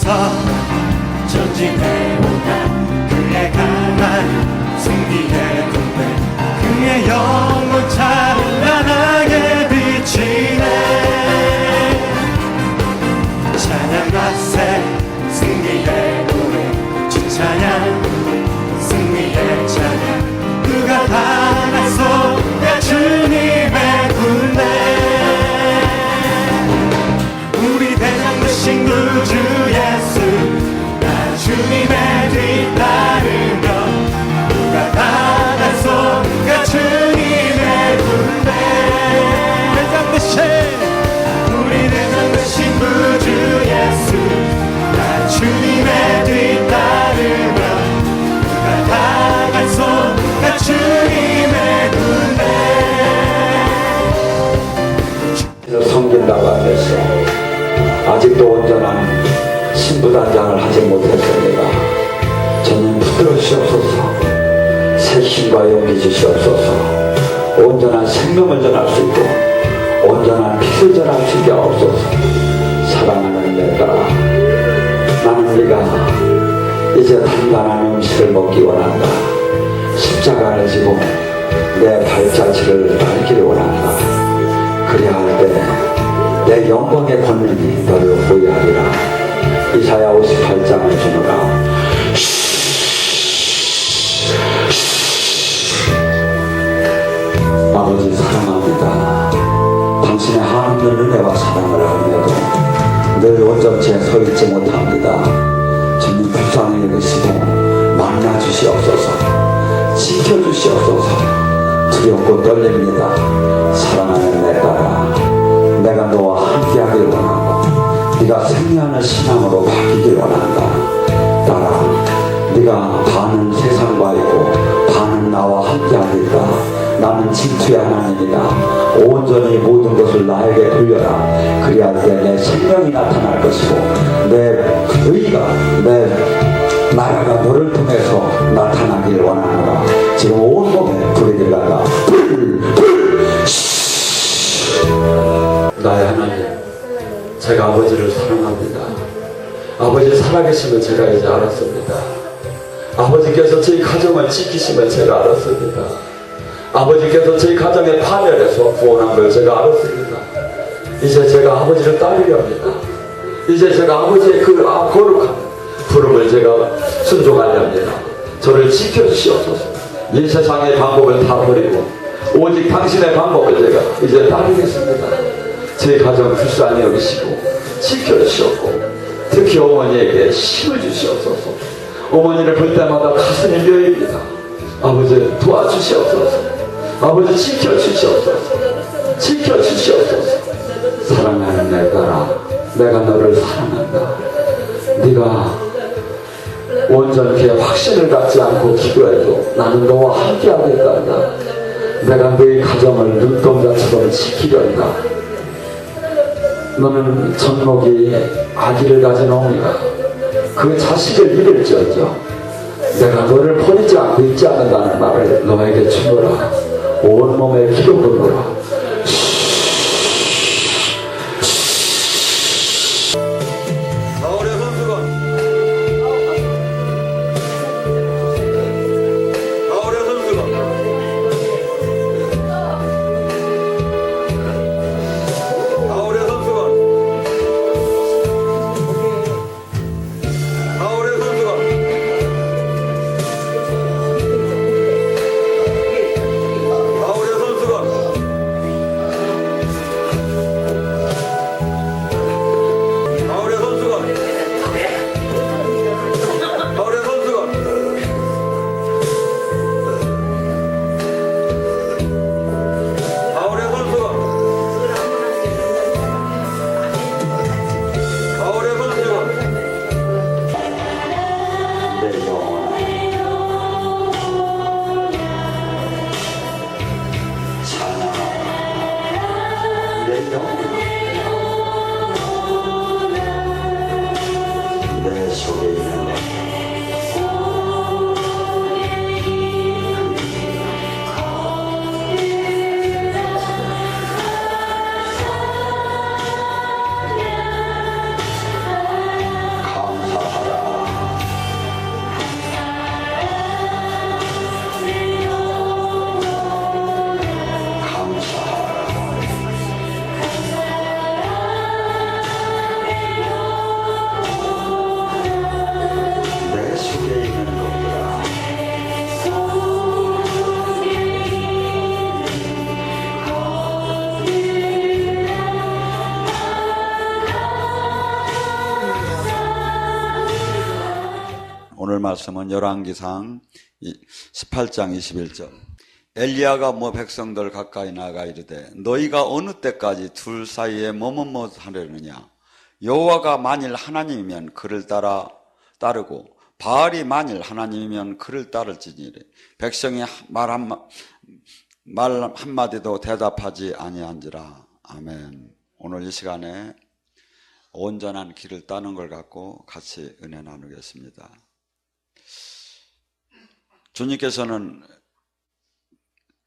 앞서 전진해오나 그의 강한 승리의 군대 그의 영혼 찬란하게 비치네 찬양과 새 승리의 노래 주찬양 승리의 찬양 누가 다 나서야 주님의 군대 우리 대장 되신 구주 예수 나 주님의 뒤따르며 누가 다 나서야 주님의 군대 대장 되신 우리 대장 되신 구주 예수 나 주님의 뒤따르며 누가 다 나서야 주님의 군대 섬긴다고 하면서 아직도 온전한 신부단장을 하지 못했습니다. 주님 붙들으시옵소서 새 힘과 용기 주시옵소서 온전한 생명을 전할 수 있고 온전한 빛을 전할 수 있게 하옵소서 사랑하는 내 딸아 나는 네가 이제 단단한 음식을 먹기 원한다. 십자가를 지고 내 발자취를 밟기를 원한다. 그래야 할 때 내 영광의 권능이 너를 보유하리라. 이사야 58장을 주노라. 아버지 사랑합니다. 당신의 하나님의 은혜와 사랑을 알면도 늘 온전치에 서 있지 못합니다. 주님 불쌍히 여기시고 만나 주시옵소서 지켜주시옵소서 두렵고 떨립니다. 사랑하는 내 딸아 내가 너와 함께하길 원하고 네가 생명하는 신앙으로 바뀌길 원한다. 딸아 네가 반은 세상과 있고 반은 나와 함께하니까 나는 진투의 하나님이다. 온전히 모든 것을 나에게 돌려라. 그리할 때 내 생명이 나타날 것이고 내 의가 내 나라가 너를 통해서 나타나길 원하노라. 지금 온몸에 불이 들어간다. 나의 하나님 제가 아버지를 사랑합니다. 아버지 살아계심을 제가 이제 알았습니다. 아버지께서 저희 가정을 지키심을 제가 알았습니다. 아버지께서 저희 가정의 파멸에서 구원한 걸 제가 알았습니다. 이제 제가 아버지를 따르려 합니다. 이제 제가 아버지의 그 거룩한 부름을 제가 순종하려 합니다. 저를 지켜주시옵소서. 이 세상의 방법을 다 버리고 오직 당신의 방법을 제가 이제 따르겠습니다. 제 가정 불쌍히 여기시고 지켜주시옵고 특히 어머니에게 힘을 주시옵소서. 어머니를 볼 때마다 가슴이 묘입니다. 아버지 도와주시옵소서. 아버지 지켜주시옵소서. 지켜주시옵소서. 사랑하는 내 딸아 내가 너를 사랑한다. 네가 온전히 확신을 갖지 않고 기도해도 나는 너와 함께 하겠단다. 내가 너의 가정을 눈동자처럼 지키련다. 너는 젖먹이 아기를 가진 어머니가 그 자식을 잃을지어정 내가 너를 버리지 않고 있지 않는다는 말을 너에게 주노라. 온몸에 기도 부르노라. 말씀은 열왕기상 18장 21절. 엘리야가 백성들 가까이 나가 이르되 너희가 어느 때까지 둘 사이에 머뭇머뭇하려느냐. 여호와가 만일 하나님이면 그를 따르고 바알이 만일 하나님이면 그를 따를지니라. 백성이 말 한마디도 대답하지 아니한지라. 아멘. 오늘 이 시간에 온전한 길을 따는 걸 갖고 같이 은혜 나누겠습니다. 주님께서는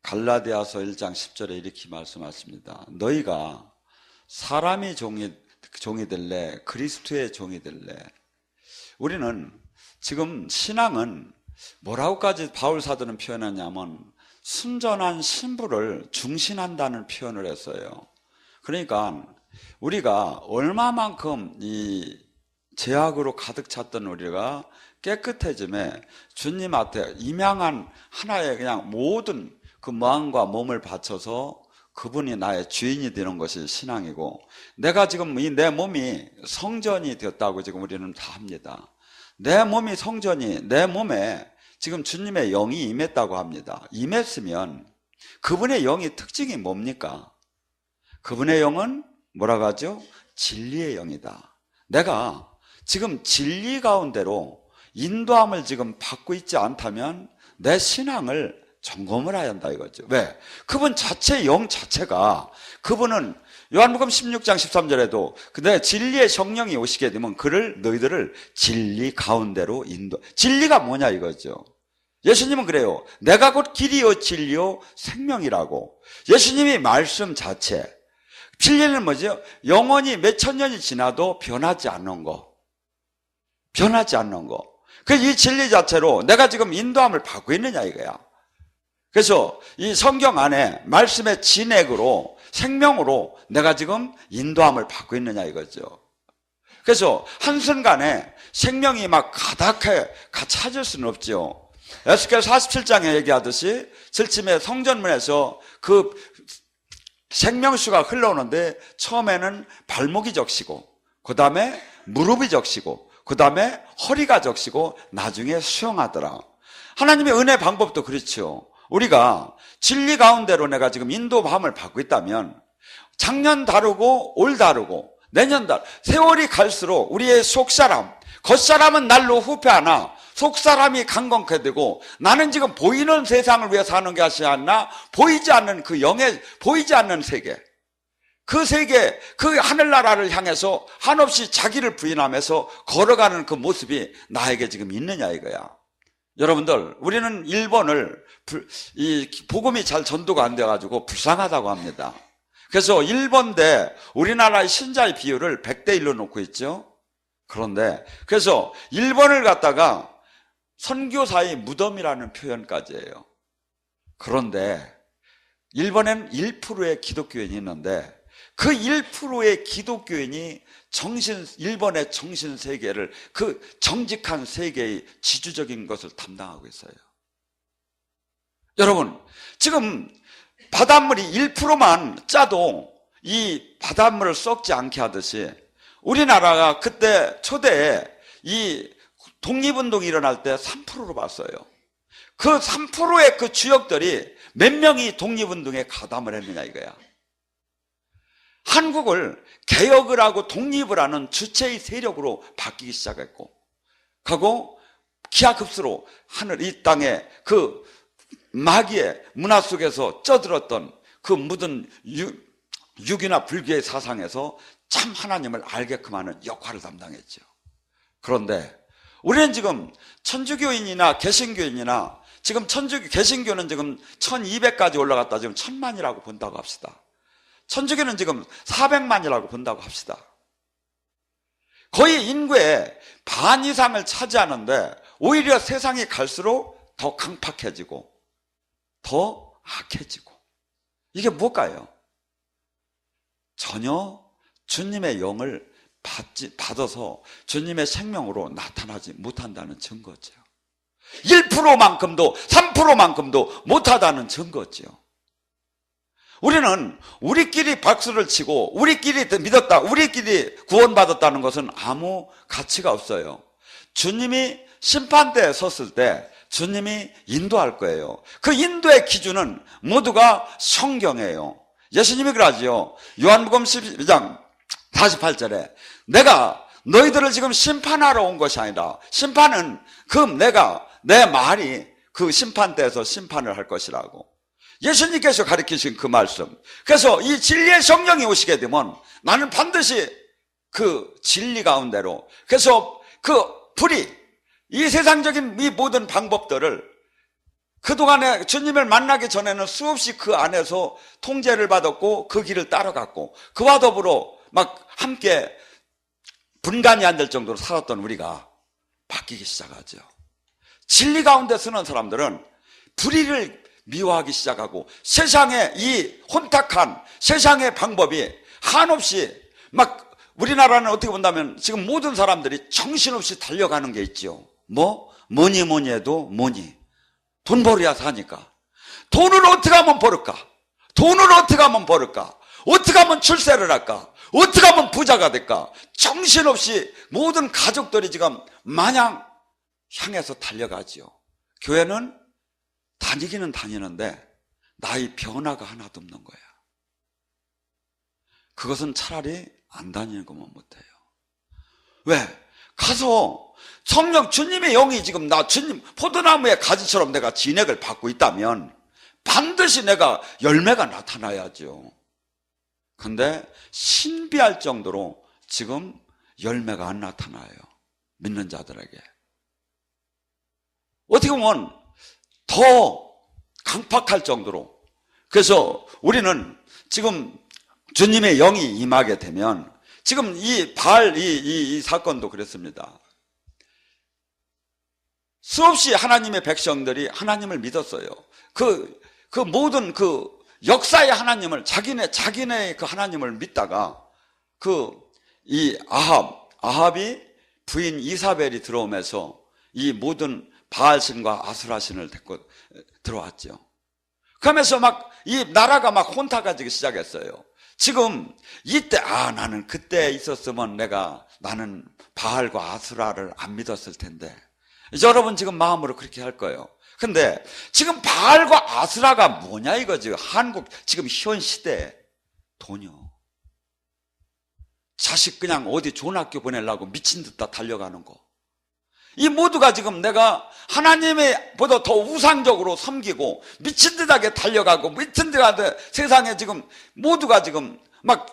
갈라디아서 1장 10절에 이렇게 말씀하십니다. 너희가 사람이 종이 될래 그리스도의 종이 될래. 우리는 지금 신앙은 뭐라고까지 바울 사도는 표현하냐면 순전한 신부를 중신한다는 표현을 했어요. 그러니까 우리가 얼마만큼 이 죄악으로 가득 찼던 우리가 깨끗해짐에 주님 앞에 임양한 하나의 그냥 모든 그 마음과 몸을 바쳐서 그분이 나의 주인이 되는 것이 신앙이고, 내가 지금 내 몸이 성전이 되었다고 지금 우리는 다 합니다. 내 몸이 성전이, 내 몸에 지금 주님의 영이 임했다고 합니다. 임했으면 그분의 영의 특징이 뭡니까? 그분의 영은 뭐라고 하죠? 진리의 영이다. 내가 지금 진리 가운데로 인도함을 지금 받고 있지 않다면 내 신앙을 점검을 해야 한다 이거죠. 왜? 그분 자체 영 자체가, 그분은 요한복음 16장 13절에도 내 진리의 성령이 오시게 되면 너희들을 진리 가운데로 진리가 뭐냐 이거죠. 예수님은 그래요. 내가 곧 길이요 진리요 생명이라고. 예수님이 말씀 자체. 진리는 뭐죠? 영원히 몇천 년이 지나도 변하지 않는 거. 변하지 않는 거. 이 진리 자체로 내가 지금 인도함을 받고 있느냐 이거야. 그래서 이 성경 안에 말씀의 진액으로, 생명으로 내가 지금 인도함을 받고 있느냐 이거죠. 그래서 한순간에 생명이 막 가득해 찾을 수는 없죠. 에스겔 47장에 얘기하듯이 들짐의 성전문에서 그 생명수가 흘러오는데 처음에는 발목이 적시고, 그 다음에 무릎이 적시고, 그 다음에 허리가 적시고 나중에 수영하더라. 하나님의 은혜 방법도 그렇죠. 우리가 진리 가운데로 내가 지금 인도함을 받고 있다면 작년 다르고 올 다르고 내년 세월이 갈수록 우리의 속사람, 겉사람은 날로 후패하나 속사람이 강건케 되고, 나는 지금 보이는 세상을 위해 사는 것이 아니라 보이지 않는 그 영의 보이지 않는 세계, 그 세계, 그 하늘나라를 향해서 한없이 자기를 부인하면서 걸어가는 그 모습이 나에게 지금 있느냐 이거야. 여러분들, 우리는 일본을 이 복음이 잘 전도가 안 돼가지고 불쌍하다고 합니다. 그래서 일본 대 우리나라의 신자의 비율을 100대 1로 놓고 있죠. 그런데 그래서 일본을 갖다가 선교사의 무덤이라는 표현까지 해요. 그런데 일본엔 1%의 기독교인이 있는데 그 1%의 기독교인이 일본의 정신 세계를, 그 정직한 세계의 지주적인 것을 담당하고 있어요. 여러분, 지금 바닷물이 1%만 짜도 이 바닷물을 썩지 않게 하듯이 우리나라가 그때 초대에 이 독립운동이 일어날 때 3%로 봤어요. 그 3%의 그 주역들이 몇 명이 독립운동에 가담을 했느냐 이거야. 한국을 개혁을 하고 독립을 하는 주체의 세력으로 바뀌기 시작했고, 하고 기하급수로 하늘 이 땅에 그 마귀의 문화 속에서 쪄들었던 그 묻은 유교나 불교의 사상에서 참 하나님을 알게끔 하는 역할을 담당했죠. 그런데 우리는 지금 천주교인이나 개신교인이나 지금 개신교는 지금 1200까지 올라갔다 지금 1000만이라고 본다고 합시다. 천주교는 지금 400만이라고 본다고 합시다. 거의 인구의 반 이상을 차지하는데 오히려 세상이 갈수록 더 강팍해지고 더 악해지고, 이게 뭘까요? 전혀 주님의 영을 받아서 주님의 생명으로 나타나지 못한다는 증거죠. 1%만큼도 3%만큼도 못하다는 증거죠. 우리는 우리끼리 박수를 치고 우리끼리 믿었다, 우리끼리 구원받았다는 것은 아무 가치가 없어요. 주님이 심판대에 섰을 때 주님이 인도할 거예요. 그 인도의 기준은 모두가 성경이에요. 예수님이 그러지요. 요한복음 12장 48절에 내가 너희들을 지금 심판하러 온 것이 아니라, 심판은 내 말이 그 심판대에서 심판을 할 것이라고 예수님께서 가르치신 그 말씀. 그래서 이 진리의 성령이 오시게 되면 나는 반드시 그 진리 가운데로, 그래서 그 불이 이 세상적인 이 모든 방법들을 그동안에 주님을 만나기 전에는 수없이 그 안에서 통제를 받았고 그 길을 따라갔고 그와 더불어 막 함께 분간이 안 될 정도로 살았던 우리가 바뀌기 시작하죠. 진리 가운데 서는 사람들은 불의를 미워하기 시작하고 세상의 이 혼탁한 세상의 방법이 한없이 막, 우리나라는 어떻게 본다면 지금 모든 사람들이 정신없이 달려가는 게 있죠. 뭐니 해도 돈 벌어야 사니까. 돈을 어떻게 하면 벌을까? 돈을 어떻게 하면 벌을까? 어떻게 하면 출세를 할까? 어떻게 하면 부자가 될까? 정신없이 모든 가족들이 지금 마냥 향해서 달려가지요. 교회는 다니기는 다니는데 나의 변화가 하나도 없는 거야. 그것은 차라리 안 다니는 것만 못해요. 왜? 가서 성령 주님의 영이 지금 나 주님 포도나무의 가지처럼 내가 진액을 받고 있다면 반드시 내가 열매가 나타나야죠. 근데 신비할 정도로 지금 열매가 안 나타나요. 믿는 자들에게. 어떻게 보면 더 강팍할 정도로. 그래서 우리는 지금 주님의 영이 임하게 되면, 지금 이 사건도 그랬습니다. 수없이 하나님의 백성들이 하나님을 믿었어요. 그 모든 그 역사의 하나님을, 자기네 그 하나님을 믿다가 이 아합이 부인 이사벨이 들어오면서 이 모든 바알신과 아수라신을 데리고 들어왔죠. 그러면서 막 이 나라가 막 혼탁해지기 시작했어요. 지금 이때 나는 그때 있었으면 나는 바알과 아수라를 안 믿었을 텐데. 여러분 지금 마음으로 그렇게 할 거예요. 근데 지금 바알과 아수라가 뭐냐 이거지. 한국 지금 현 시대에 돈이요. 자식 그냥 어디 좋은 학교 보내려고 미친 듯 다 달려가는 거. 이 모두가 지금 내가 하나님의 보다 더 우상적으로 섬기고 미친 듯하게 달려가고 미친 듯하게 세상에 지금 모두가 지금 막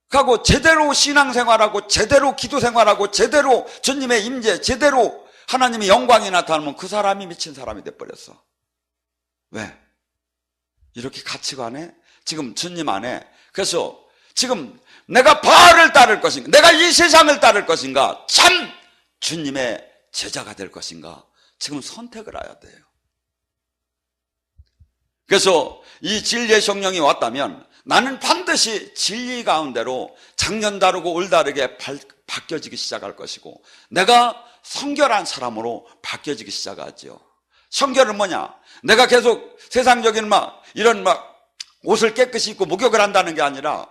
가고 제대로 신앙생활하고 제대로 기도생활하고 제대로 주님의 임재 제대로 하나님의 영광이 나타나면 그 사람이 미친 사람이 돼버렸어. 왜? 이렇게 가치관에 지금 주님 안에. 그래서 지금 내가 바알을 따를 것인가, 내가 이 세상을 따를 것인가, 참 주님의 제자가 될 것인가, 지금 선택을 해야 돼요. 그래서 이 진리의 성령이 왔다면 나는 반드시 진리 가운데로 작년 다르고 올 다르게 바뀌어지기 시작할 것이고 내가 성결한 사람으로 바뀌어지기 시작하죠. 성결은 뭐냐? 내가 계속 세상적인 이런 옷을 깨끗이 입고 목욕을 한다는 게 아니라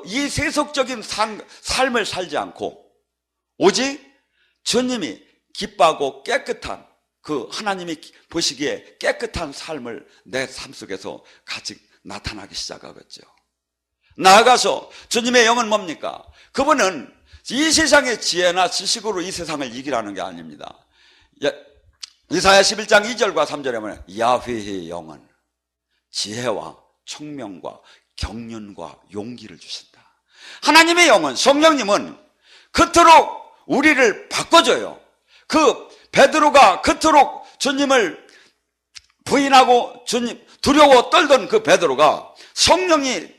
이 세속적인 삶을 살지 않고 오직 주님이 기뻐하고 깨끗한 하나님이 보시기에 깨끗한 삶을 내 삶 속에서 같이 나타나기 시작하겠죠. 나아가서 주님의 영은 뭡니까? 그분은 이 세상의 지혜나 지식으로 이 세상을 이기라는 게 아닙니다. 이사야 11장 2절과 3절에 보면 야훼의 영은 지혜와 총명과 경륜과 용기를 주신다. 하나님의 영은, 성령님은 그토록 우리를 바꿔줘요. 베드로가 그토록 주님을 부인하고 주님 두려워 떨던 그 베드로가 성령이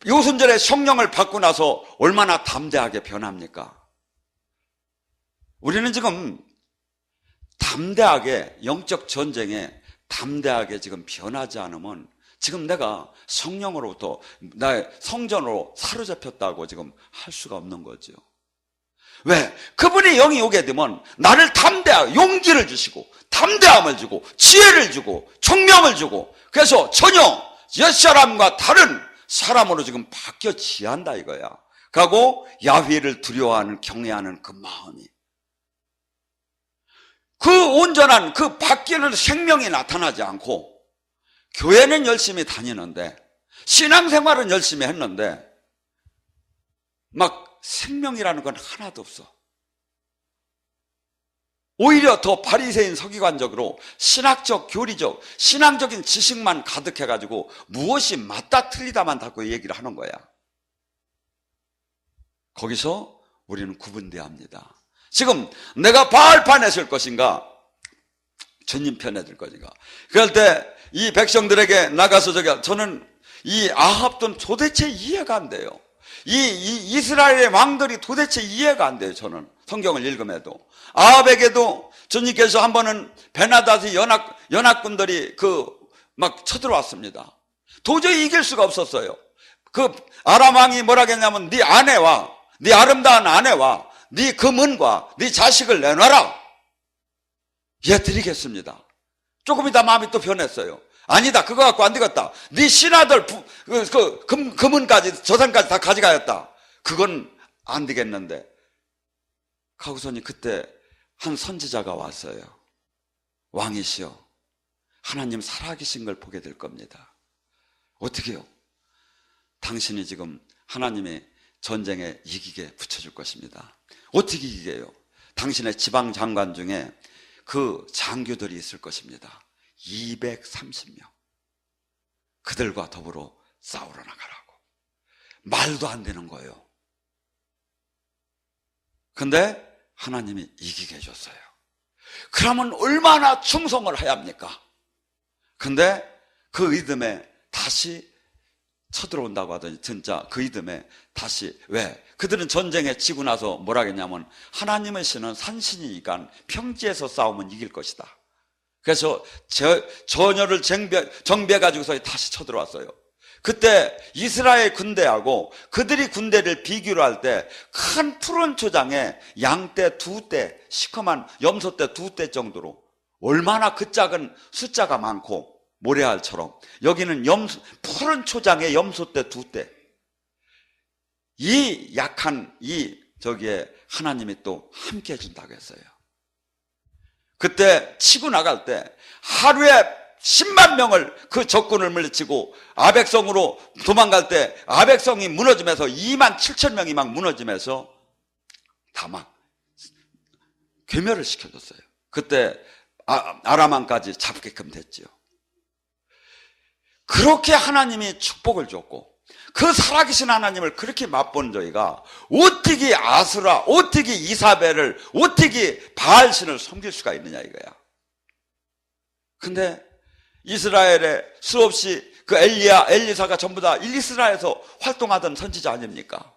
요순절에 성령을 받고 나서 얼마나 담대하게 변합니까? 우리는 지금 담대하게 영적 전쟁에 담대하게 지금 변하지 않으면 지금 내가 성령으로부터 나의 성전으로 사로잡혔다고 지금 할 수가 없는 거죠. 왜? 그분의 영이 오게 되면 나를 담대하게 용기를 주시고 담대함을 주고 지혜를 주고 총명을 주고 그래서 전혀 옛사람과 다른 사람으로 지금 바뀌어지야 한다 이거야. 그리고 야훼를 두려워하는 경외하는 그 마음이 그 온전한 그 밖에는 생명이 나타나지 않고 교회는 열심히 다니는데 신앙생활은 열심히 했는데 막 생명이라는 건 하나도 없어. 오히려 더 바리새인 서기관적으로 신학적, 교리적, 신앙적인 지식만 가득해가지고 무엇이 맞다 틀리다만 자꾸 얘기를 하는 거야. 거기서 우리는 구분돼야 합니다. 지금 내가 바알 편에 설 것인가 주님 편에 들 것인가. 그럴 때 이 백성들에게 나가서 저는 이 아합도 도대체 이해가 안 돼요. 이 이스라엘의 왕들이 도대체 이해가 안 돼요. 저는 성경을 읽음에도 아합에게도 주님께서 한 번은 베나다스 연합군들이 막 쳐들어왔습니다. 도저히 이길 수가 없었어요. 그 아람 왕이 뭐라 했냐면 네 아내와 네 아름다운 아내와 네 금은과 네 자식을 내놔라. 예, 드리겠습니다. 조금 있다 마음이 또 변했어요. 아니다, 그거 갖고 안 되겠다. 네 신하들 금은까지 저산까지 다 가져가였다. 그건 안 되겠는데. 가구선이 그때 한 선지자가 왔어요. 왕이시여, 하나님 살아계신 걸 보게 될 겁니다. 어떻게요? 당신이 지금 하나님의 전쟁에 이기게 붙여줄 것입니다. 어떻게 이기게요? 당신의 지방 장관 중에 그 장교들이 있을 것입니다. 230명. 그들과 더불어 싸우러 나가라고. 말도 안 되는 거예요. 근데 하나님이 이기게 해줬어요. 그러면 얼마나 충성을 해야 합니까? 근데 그 이듬해 다시 쳐들어온다고 하더니 진짜 그 이듬해 다시 왜? 그들은 전쟁에 지고 나서 뭐라 했냐면 하나님의 신은 산신이니까 평지에서 싸우면 이길 것이다. 그래서 전열을 정비해가지고서 다시 쳐들어왔어요. 그때 이스라엘 군대하고 그들이 군대를 비교를 할 때 큰 푸른 초장에 양떼 2떼, 시커먼 염소떼 2떼 정도로 얼마나 그 작은 숫자가 많고 모래알처럼 여기는 푸른 초장에 염소떼 2떼. 이 약한 저기에 하나님이 또 함께 해준다고 했어요. 그때 치고 나갈 때 하루에 10만 명을 그 적군을 물리치고 아벡성으로 도망갈 때 아벡성이 무너지면서 2만 7천 명이 막 무너지면서 다 막 괴멸을 시켜줬어요. 그때 아람왕까지 잡게끔 됐지요. 그렇게 하나님이 축복을 줬고 그 살아계신 하나님을 그렇게 맛본 저희가 어떻게 아수라, 어떻게 이사벨을, 어떻게 바알신을 섬길 수가 있느냐 이거야. 근데 이스라엘에 수없이 그 엘리사가 전부 다 이스라엘에서 활동하던 선지자 아닙니까?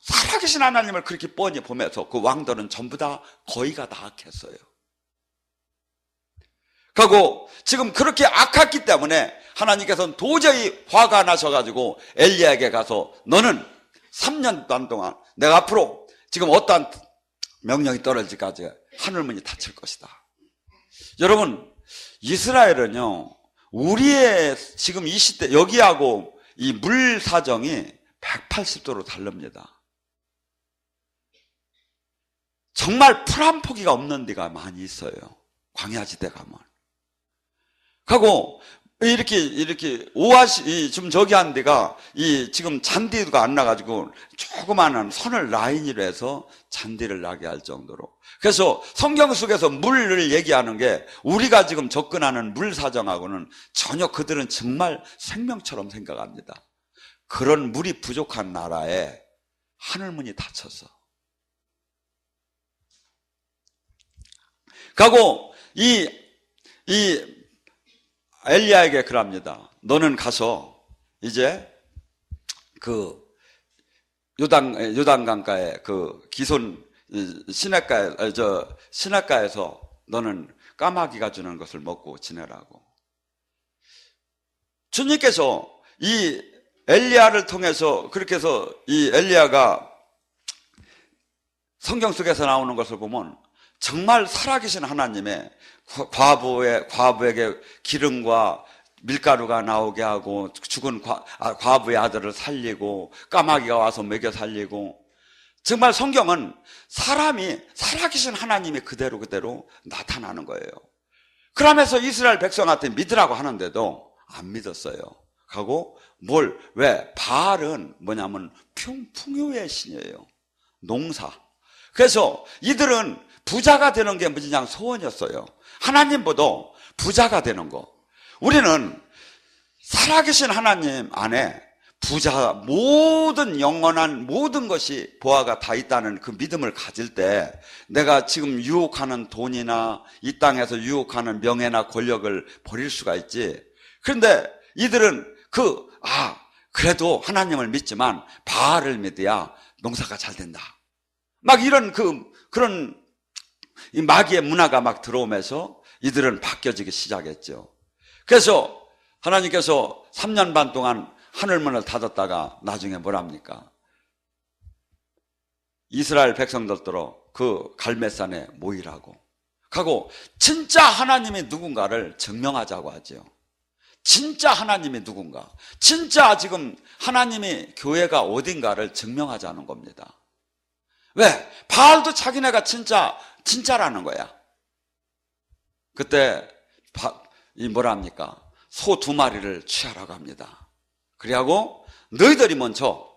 살아계신 하나님을 그렇게 뻔히 보면서 그 왕들은 전부 다 거의가 다 악했어요. 그리고 지금 그렇게 악했기 때문에 하나님께서는 도저히 화가 나셔가지고 엘리야에게 가서 너는 3년 반 동안 내가 앞으로 지금 어떠한 명령이 떨어질까지 하늘문이 닫힐 것이다. 여러분, 이스라엘은요, 우리의 지금 이 시대, 여기하고 이 물 사정이 180도로 다릅니다. 정말 풀 한 포기가 없는 데가 많이 있어요. 광야지대 가면. 하고, 이렇게 오아시, 좀 저기 한 데가 지금 잔디가 안 나가지고 조그마한 선을 라인으로 해서 잔디를 나게 할 정도로. 그래서 성경 속에서 물을 얘기하는 게 우리가 지금 접근하는 물 사정하고는 전혀 그들은 정말 생명처럼 생각합니다. 그런 물이 부족한 나라에 하늘문이 닫혀서. 가고 엘리야에게 그럽니다. 너는 가서 이제 그 요단강가에 그 기손 시냇가에서 너는 까마귀가 주는 것을 먹고 지내라고. 주님께서 이 엘리야를 통해서 그렇게 해서 이 엘리야가 성경 속에서 나오는 것을 보면 정말 살아계신 하나님의 과부에게 기름과 밀가루가 나오게 하고 죽은 과부의 아들을 살리고 까마귀가 와서 먹여 살리고 정말 성경은 사람이 살아계신 하나님이 그대로 나타나는 거예요. 그러면서 이스라엘 백성한테 믿으라고 하는데도 안 믿었어요. 하고 왜? 바알은 뭐냐면 풍요의 신이에요. 농사. 그래서 이들은 부자가 되는 게 무진장 소원이었어요. 하나님보다 부자가 되는 거. 우리는 살아계신 하나님 안에 모든 영원한 모든 것이 보화가 다 있다는 그 믿음을 가질 때 내가 지금 유혹하는 돈이나 이 땅에서 유혹하는 명예나 권력을 버릴 수가 있지. 그런데 이들은 그래도 하나님을 믿지만 바알을 믿어야 농사가 잘 된다. 막 이런 그런 이 마귀의 문화가 막 들어오면서 이들은 바뀌어지기 시작했죠. 그래서 하나님께서 3년 반 동안 하늘문을 닫았다가 나중에 뭐랍니까? 이스라엘 백성들더러 그 갈멜산에 모이라고 하고 진짜 하나님이 누군가를 증명하자고 하죠. 진짜 하나님이 누군가, 진짜 지금 하나님이 교회가 어딘가를 증명하자는 겁니다. 왜? 바알도 자기네가 진짜라는 거야. 그때 뭐랍니까? 소 2마리를 취하라고 합니다. 그리하고 너희들이 먼저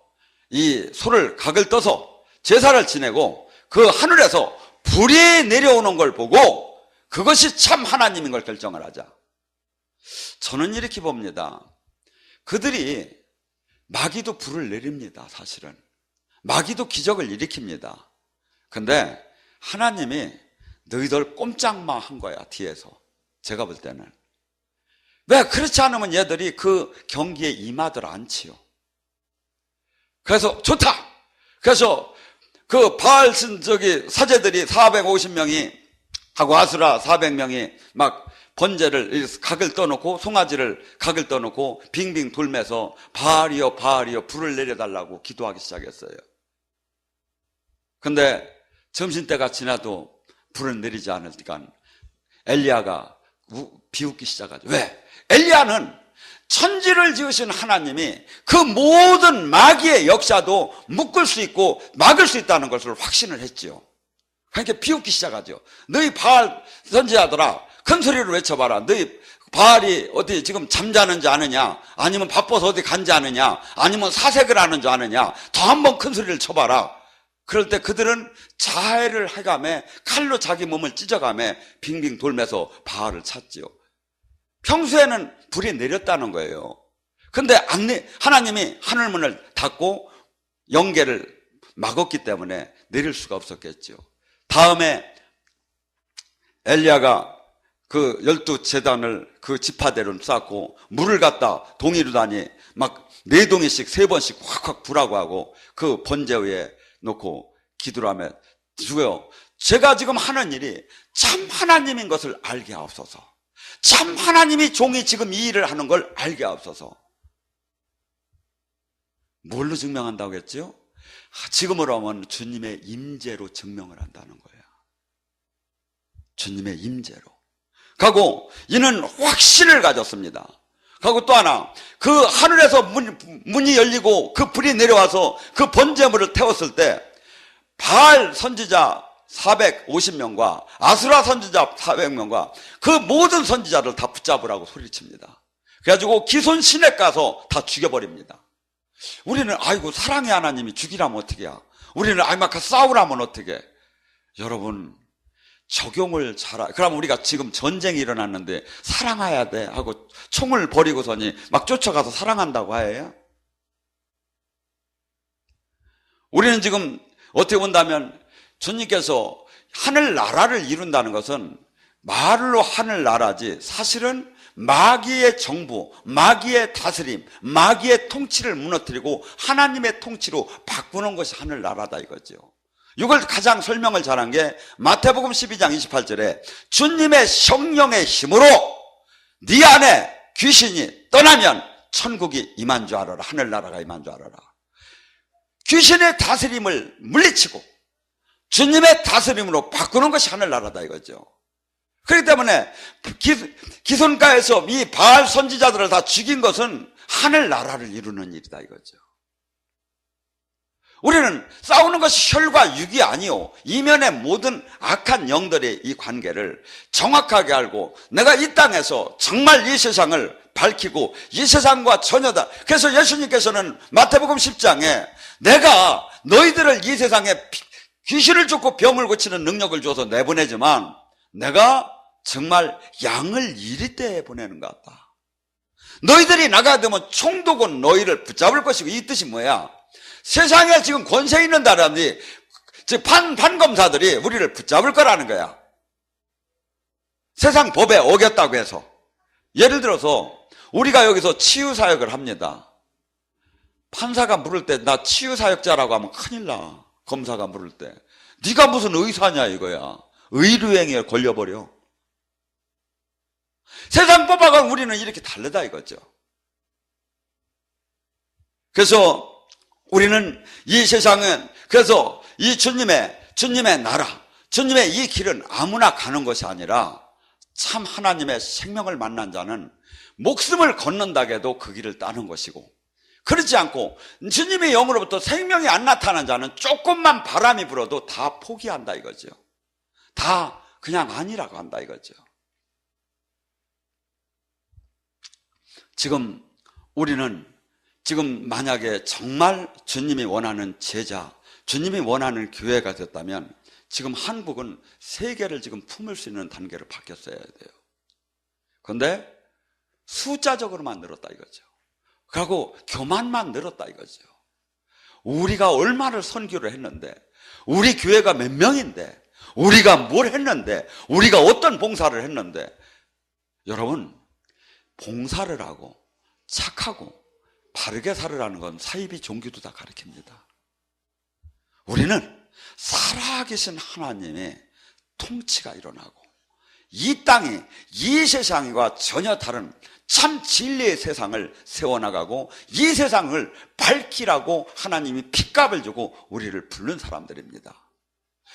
이 소를 각을 떠서 제사를 지내고 그 하늘에서 불이 내려오는 걸 보고 그것이 참 하나님인 걸 결정을 하자. 저는 이렇게 봅니다. 그들이 마귀도 불을 내립니다. 사실은 마귀도 기적을 일으킵니다. 근데 하나님이 너희들 꼼짝마 한 거야. 뒤에서 제가 볼 때는. 왜? 그렇지 않으면 얘들이 그 경기에 임하들 않지요. 그래서 좋다. 그래서 그 바알 사제들이 450명이 하고 아수라 400명이 막 번제를 각을 떠놓고 송아지를 각을 떠놓고 빙빙 돌면서 바알이여 불을 내려달라고 기도하기 시작했어요. 근데 점심때가 지나도 불을 내리지 않으니까 엘리야가 비웃기 시작하죠. 왜? 엘리야는 천지를 지으신 하나님이 그 모든 마귀의 역사도 묶을 수 있고 막을 수 있다는 것을 확신을 했지요. 그러니까 비웃기 시작하죠. 너희 바알 선지자들아, 큰 소리로 외쳐봐라. 너희 바알이 어디 지금 잠자는지 아느냐, 아니면 바빠서 어디 간지 아느냐, 아니면 사색을 하는지 아느냐, 더 한번 큰 소리를 쳐봐라. 그럴 때 그들은 자해를 해가며 칼로 자기 몸을 찢어가며 빙빙 돌면서 바알을 찾지요. 평소에는 불이 내렸다는 거예요. 근데 하나님이 하늘문을 닫고 영계를 막았기 때문에 내릴 수가 없었겠죠. 다음에 엘리야가 그 12제단을 그 지파대로 쌓고 물을 갖다 동이로 다니 막 4동이씩 3번씩 확확 부라고 하고 그 번제 위에 놓고 기도를 하며 주여, 제가 지금 하는 일이 참 하나님인 것을 알게 하옵소서. 참 하나님이 종이 지금 이 일을 하는 걸 알게 하옵소서. 뭘로 증명한다고 했죠? 지금으로 하면 주님의 임재로 증명을 한다는 거예요. 주님의 임재로. 가고 이는 확신을 가졌습니다. 하고 또 하나, 그 하늘에서 문이 열리고 그 불이 내려와서 그 번제물을 태웠을 때 바알 선지자 450명과 아수라 선지자 400명과 그 모든 선지자를 다 붙잡으라고 소리칩니다. 그래가지고 기손 시내 가서 다 죽여버립니다. 우리는 아이고 사랑의 하나님이 죽이라면 어떻게 해야, 우리는 막 싸우라면 어떻게 해. 여러분, 적용을 그럼 우리가 지금 전쟁이 일어났는데 사랑해야 돼 하고 총을 버리고서니 막 쫓아가서 사랑한다고 해요? 우리는 지금 어떻게 본다면 주님께서 하늘나라를 이룬다는 것은 말로 하늘나라지 사실은 마귀의 정부, 마귀의 다스림, 마귀의 통치를 무너뜨리고 하나님의 통치로 바꾸는 것이 하늘나라다 이거죠. 이걸 가장 설명을 잘한 게 마태복음 12장 28절에 주님의 성령의 힘으로 네 안에 귀신이 떠나면 천국이 임한 줄 알아라. 하늘나라가 임한 줄 알아라. 귀신의 다스림을 물리치고 주님의 다스림으로 바꾸는 것이 하늘나라다 이거죠. 그렇기 때문에 기손가에서 이 바알 선지자들을 다 죽인 것은 하늘나라를 이루는 일이다 이거죠. 우리는 싸우는 것이 혈과 육이 아니요 이면의 모든 악한 영들의 이 관계를 정확하게 알고 내가 이 땅에서 정말 이 세상을 밝히고 이 세상과 전혀 다. 그래서 예수님께서는 마태복음 10장에 내가 너희들을 이 세상에 귀신을 쫓고 병을 고치는 능력을 줘서 내보내지만 내가 정말 양을 이리 때 보내는 것 같다. 너희들이 나가야 되면 총독은 너희를 붙잡을 것이고, 이 뜻이 뭐야? 세상에 지금 권세 있는 사람들이, 즉 판검사들이 우리를 붙잡을 거라는 거야. 세상 법에 어겼다고 해서. 예를 들어서 우리가 여기서 치유사역을 합니다. 판사가 물을 때 나 치유사역자라고 하면 큰일 나. 검사가 물을 때 네가 무슨 의사냐 이거야. 의료행위에 걸려버려. 세상 법하고 우리는 이렇게 다르다 이거죠. 그래서 우리는 이 세상은, 그래서 이 주님의 나라, 주님의 이 길은 아무나 가는 것이 아니라 참 하나님의 생명을 만난 자는 목숨을 걷는다고 해도 그 길을 따는 것이고, 그렇지 않고 주님의 영으로부터 생명이 안 나타난 자는 조금만 바람이 불어도 다 포기한다 이거죠. 다 그냥 아니라고 한다 이거죠. 지금 우리는 지금 만약에 정말 주님이 원하는 제자, 주님이 원하는 교회가 됐다면 지금 한국은 세계를 지금 품을 수 있는 단계로 바뀌었어야 돼요. 그런데 숫자적으로만 늘었다 이거죠. 그리고 교만만 늘었다 이거죠. 우리가 얼마를 선교를 했는데, 우리 교회가 몇 명인데, 우리가 뭘 했는데, 우리가 어떤 봉사를 했는데, 여러분 봉사를 하고 착하고 바르게 살으라는 건 사이비 종교도 다 가르칩니다. 우리는 살아계신 하나님의 통치가 일어나고 이 땅이 이 세상과 전혀 다른 참 진리의 세상을 세워나가고 이 세상을 밝히라고 하나님이 핏값을 주고 우리를 부른 사람들입니다.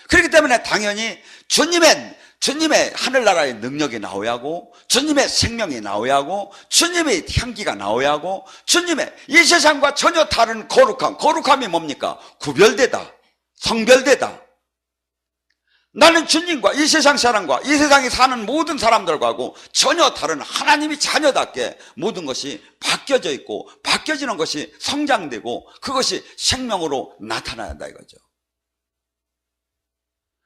그렇기 때문에 당연히 주님의 하늘나라의 능력이 나오야 하고, 주님의 생명이 나오야 하고, 주님의 향기가 나오야 하고, 주님의 이 세상과 전혀 다른 거룩함이 뭡니까? 구별되다, 성별되다. 나는 주님과 이 세상 사람과 이 세상에 사는 모든 사람들과고 전혀 다른 하나님이 자녀답게 모든 것이 바뀌어져 있고, 바뀌어지는 것이 성장되고 그것이 생명으로 나타나야 한다 이거죠.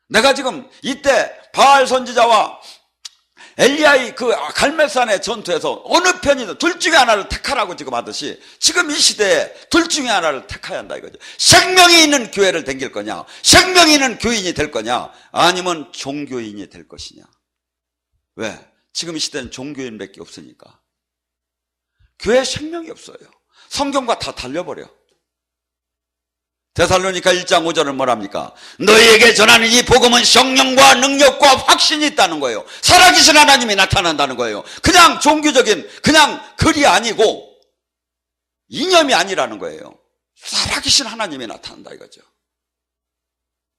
내가 지금 이때 바알 선지자와 엘리야의 그 갈멜산의 전투에서 어느 편이든 둘 중에 하나를 택하라고 지금 하듯이 지금 이 시대에 둘 중에 하나를 택해야 한다 이거죠. 생명이 있는 교회를 댕길 거냐, 생명이 있는 교인이 될 거냐, 아니면 종교인이 될 것이냐. 왜? 지금 이 시대는 종교인밖에 없으니까. 교회에 생명이 없어요. 성경과 다 달려버려. 데살로니가 1장 5절은 뭐랍니까? 너희에게 전하는 이 복음은 성령과 능력과 확신이 있다는 거예요. 살아계신 하나님이 나타난다는 거예요. 그냥 종교적인 그냥 글이 아니고 이념이 아니라는 거예요. 살아계신 하나님이 나타난다 이거죠.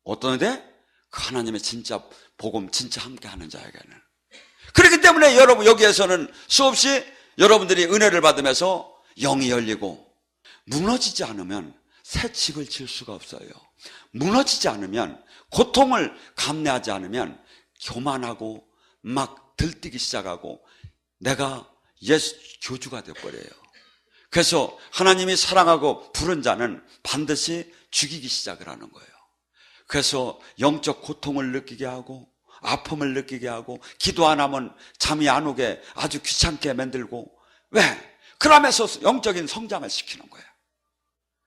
어떤데? 그 하나님의 진짜 복음 진짜 함께하는 자에게는. 그렇기 때문에 여러분 여기에서는 수없이 여러분들이 은혜를 받으면서 영이 열리고, 무너지지 않으면 새 집을 지을 수가 없어요. 무너지지 않으면, 고통을 감내하지 않으면 교만하고 막 들뛰기 시작하고 내가 예수 교주가 되어버려요. 그래서 하나님이 사랑하고 부른 자는 반드시 죽이기 시작을 하는 거예요. 그래서 영적 고통을 느끼게 하고 아픔을 느끼게 하고 기도 안 하면 잠이 안 오게 아주 귀찮게 만들고, 왜? 그러면서 영적인 성장을 시키는 거예요.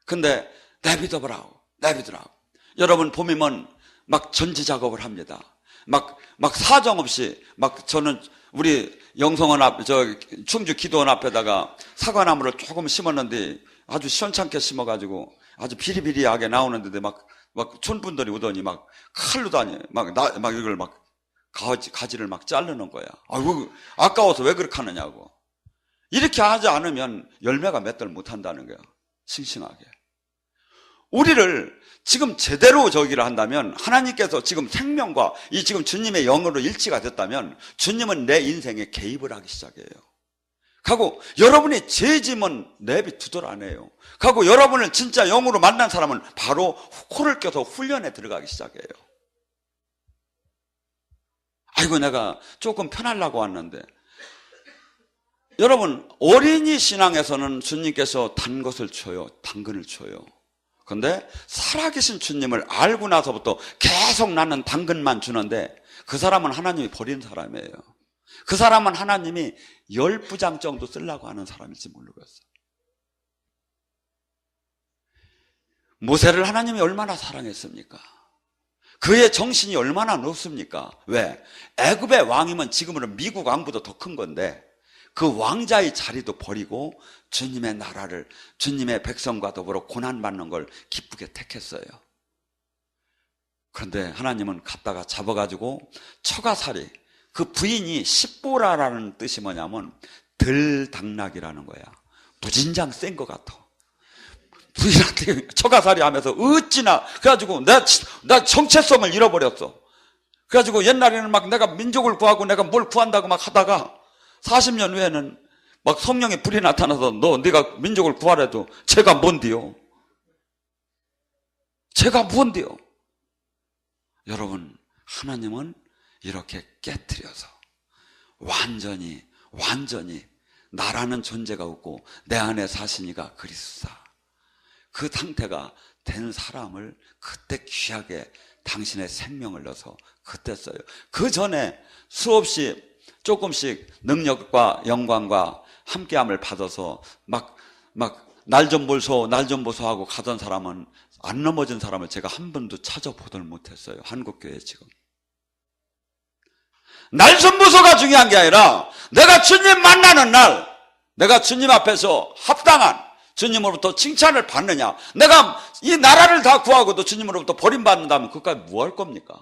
근데 내비둬보라고. 여러분 보면 막 전지 작업을 합니다. 막 사정없이 저는 우리 영성원 앞, 충주 기도원 앞에다가 사과나무를 조금 심었는데 아주 시원찮게 심어가지고 아주 비리비리하게 나오는데 막 촌분들이 오더니 막 칼로 막 이걸 막 가지를 막 자르는 거야. 아이고 아까워서 왜 그렇게 하느냐고. 이렇게 하지 않으면 열매가 몇 달 못 한다는 거야. 싱싱하게. 우리를 지금 제대로 저기를 한다면, 하나님께서 지금 생명과 이 지금 주님의 영으로 일치가 됐다면 주님은 내 인생에 개입을 하기 시작해요. 하고 여러분이 죄짐은 내비두더라 안 해요. 하고 여러분을 진짜 영으로 만난 사람은 바로 코를 껴서 훈련에 들어가기 시작해요. 아이고 내가 조금 편하려고 왔는데, 여러분 어린이 신앙에서는 주님께서 단 것을 줘요. 당근을 줘요. 그런데 살아계신 주님을 알고 나서부터 계속 나는 당근만 주는데 그 사람은 하나님이 버린 사람이에요. 그 사람은 하나님이 10부장 정도 쓰려고 하는 사람일지 모르겠어요. 모세를 하나님이 얼마나 사랑했습니까? 그의 정신이 얼마나 높습니까? 왜? 애굽의 왕이면 지금으로 미국 왕보다 더 큰 건데 그 왕자의 자리도 버리고 주님의 나라를, 주님의 백성과 더불어 고난받는 걸 기쁘게 택했어요. 그런데 하나님은 갖다가 잡아가지고 처가살이, 그 부인이 십보라라는 뜻이 뭐냐면 들당락이라는 거야. 무진장 센 것 같아. 부인한테 처가살이 하면서 어찌나, 그래가지고 나 정체성을 잃어버렸어. 그래가지고 옛날에는 막 내가 민족을 구하고 내가 뭘 구한다고 막 하다가 40년 후에는 막 성령의 불이 나타나서 네가 민족을 구하래도 제가 뭔데요? 제가 뭔데요? 여러분, 하나님은 이렇게 깨트려서 완전히 나라는 존재가 없고 내 안에 사시니가 그리스도다, 그 상태가 된 사람을 그때 귀하게 당신의 생명을 넣어서 그때 써요. 그 전에 수없이 조금씩 능력과 영광과 함께함을 받아서 막 날 좀 보소 하고 가던 사람은, 안 넘어진 사람을 제가 한 번도 찾아보들 못했어요. 한국교회 지금. 날 좀 보소가 중요한 게 아니라 내가 주님 만나는 날, 내가 주님 앞에서 합당한 주님으로부터 칭찬을 받느냐. 내가 이 나라를 다 구하고도 주님으로부터 버림받는다면 그까지 뭐 할 겁니까?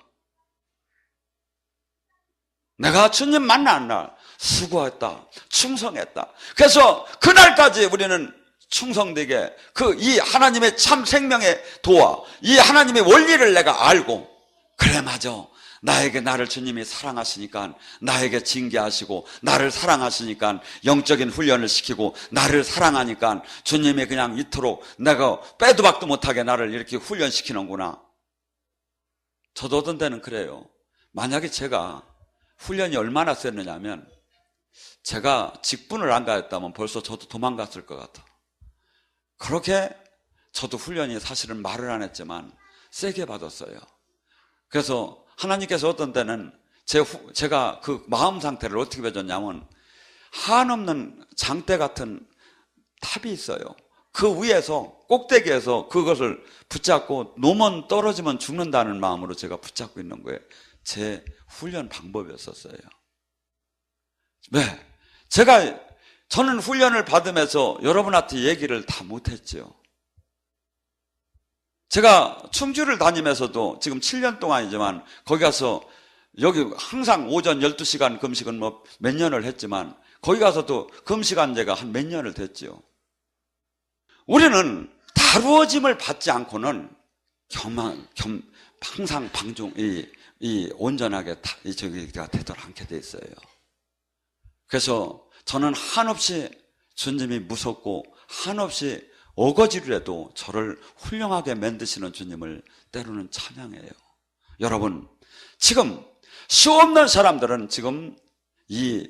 내가 주님 만나는 날 수고했다, 충성했다. 그래서 그날까지 우리는 충성되게 이 하나님의 참 생명의 도와 이 하나님의 원리를 내가 알고, 그래 맞아, 나를 주님이 사랑하시니까 나에게 징계하시고, 나를 사랑하시니까 영적인 훈련을 시키고, 나를 사랑하니까 주님이 그냥 이토록 내가 빼도 박도 못하게 나를 이렇게 훈련시키는구나. 저도 어떤 때는 그래요. 만약에 제가 훈련이 얼마나 셌느냐면, 제가 직분을 안 가했다면 벌써 저도 도망갔을 것 같아. 그렇게 저도 훈련이 사실은 말을 안 했지만 세게 받았어요. 그래서 하나님께서 어떤 때는 제가 그 마음 상태를 어떻게 맺었냐면, 한없는 장대 같은 탑이 있어요. 그 위에서 꼭대기에서 그것을 붙잡고 놓으면 떨어지면 죽는다는 마음으로 제가 붙잡고 있는 거예요. 제 훈련 방법이었었어요. 네, 저는 훈련을 받으면서 여러분한테 얘기를 다 못했죠. 제가 충주를 다니면서도 지금 7년 동안이지만 거기 가서, 여기 항상 오전 12시간 금식은 뭐 몇 년을 했지만 거기 가서도 금식한 지가 한 몇 년을 됐죠. 우리는 다루어짐을 받지 않고는 항상 온전하게 저기가 되도록 않게 돼 있어요. 그래서 저는 한없이 주님이 무섭고 한없이 어거지로라도 저를 훌륭하게 만드시는 주님을 때로는 찬양해요. 여러분, 지금 수없는 사람들은 지금 이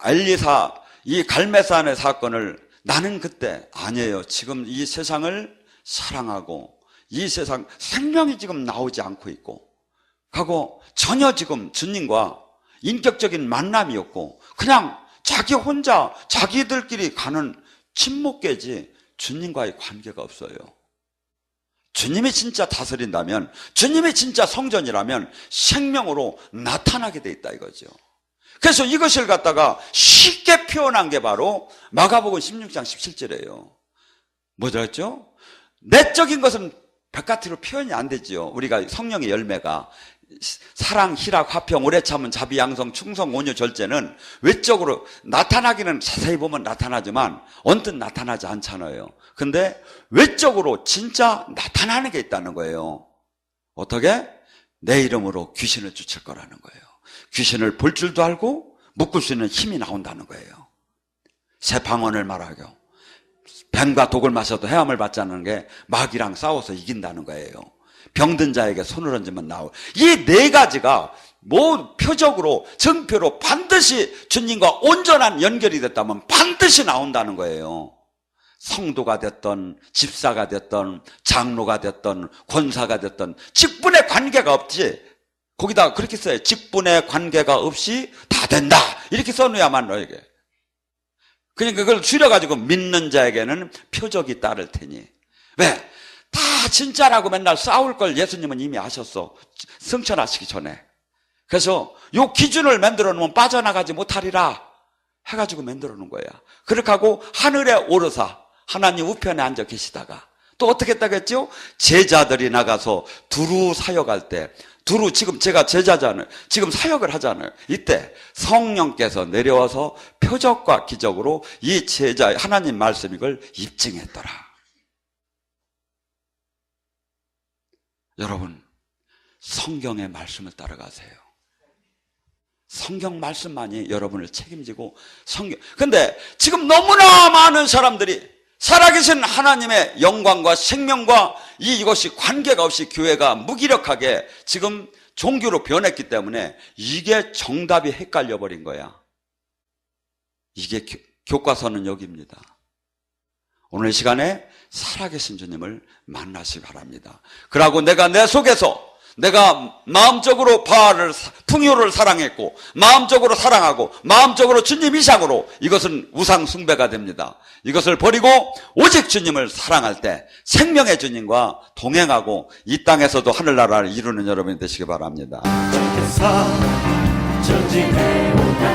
엘리사, 이 갈매산의 사건을 나는 그때 아니에요. 지금 이 세상을 사랑하고 이 세상 생명이 지금 나오지 않고 있고 하고 전혀 지금 주님과 인격적인 만남이 없고 그냥 자기 혼자 자기들끼리 가는 침묵계지 주님과의 관계가 없어요. 주님이 진짜 다스린다면, 주님이 진짜 성전이라면 생명으로 나타나게 돼 있다 이거죠. 그래서 이것을 갖다가 쉽게 표현한 게 바로 마가복음 16장 17절이에요. 뭐라 했죠? 내적인 것은 바깥으로 표현이 안 되지요. 우리가 성령의 열매가 사랑, 희락, 화평, 오래 참은, 자비, 양성, 충성, 온유, 절제는 외적으로 나타나기는 자세히 보면 나타나지만 언뜻 나타나지 않잖아요. 근데 외적으로 진짜 나타나는 게 있다는 거예요. 어떻게? 내 이름으로 귀신을 쫓을 거라는 거예요. 귀신을 볼 줄도 알고 묶을 수 있는 힘이 나온다는 거예요. 새 방언을 말하고 뱀과 독을 마셔도 헤함을 받지 않는 게 마귀랑 싸워서 이긴다는 거예요. 병든 자에게 손을 얹으면 나오. 이 네 가지가 뭐 표적으로 증표로 반드시 주님과 온전한 연결이 됐다면 반드시 나온다는 거예요. 성도가 됐던 집사가 됐던 장로가 됐던 권사가 됐던 직분의 관계가 없지. 거기다 그렇게 써요. 직분의 관계가 없이 다 된다 이렇게 써놓아야만 너에게. 그러니까 그걸 줄여가지고 믿는 자에게는 표적이 따를 테니. 왜? 다 진짜라고 맨날 싸울 걸 예수님은 이미 아셨어. 승천하시기 전에. 그래서 요 기준을 만들어 놓으면 빠져나가지 못하리라 해가지고 만들어 놓은 거야. 그렇게 하고 하늘에 오르사 하나님 우편에 앉아 계시다가 또 어떻게 했다고 했죠? 제자들이 나가서 두루 사역할 때, 두루 지금 제가 제자잖아요. 지금 사역을 하잖아요. 이때 성령께서 내려와서 표적과 기적으로 이 제자 하나님 말씀 이걸 입증했더라. 여러분, 성경의 말씀을 따라가세요. 성경 말씀만이 여러분을 책임지고 근데 지금 너무나 많은 사람들이 살아계신 하나님의 영광과 생명과 이것이 관계가 없이 교회가 무기력하게 지금 종교로 변했기 때문에 이게 정답이 헷갈려 버린 거야. 이게 교과서는 여기입니다. 오늘 시간에 살아계신 주님을 만나시기 바랍니다. 그러고 내가 내 속에서 내가 마음적으로 바알을 풍요를 사랑했고 마음적으로 사랑하고 마음적으로 주님 이상으로 이것은 우상 숭배가 됩니다. 이것을 버리고 오직 주님을 사랑할 때 생명의 주님과 동행하고 이 땅에서도 하늘나라를 이루는 여러분이 되시기 바랍니다. 전진해 오다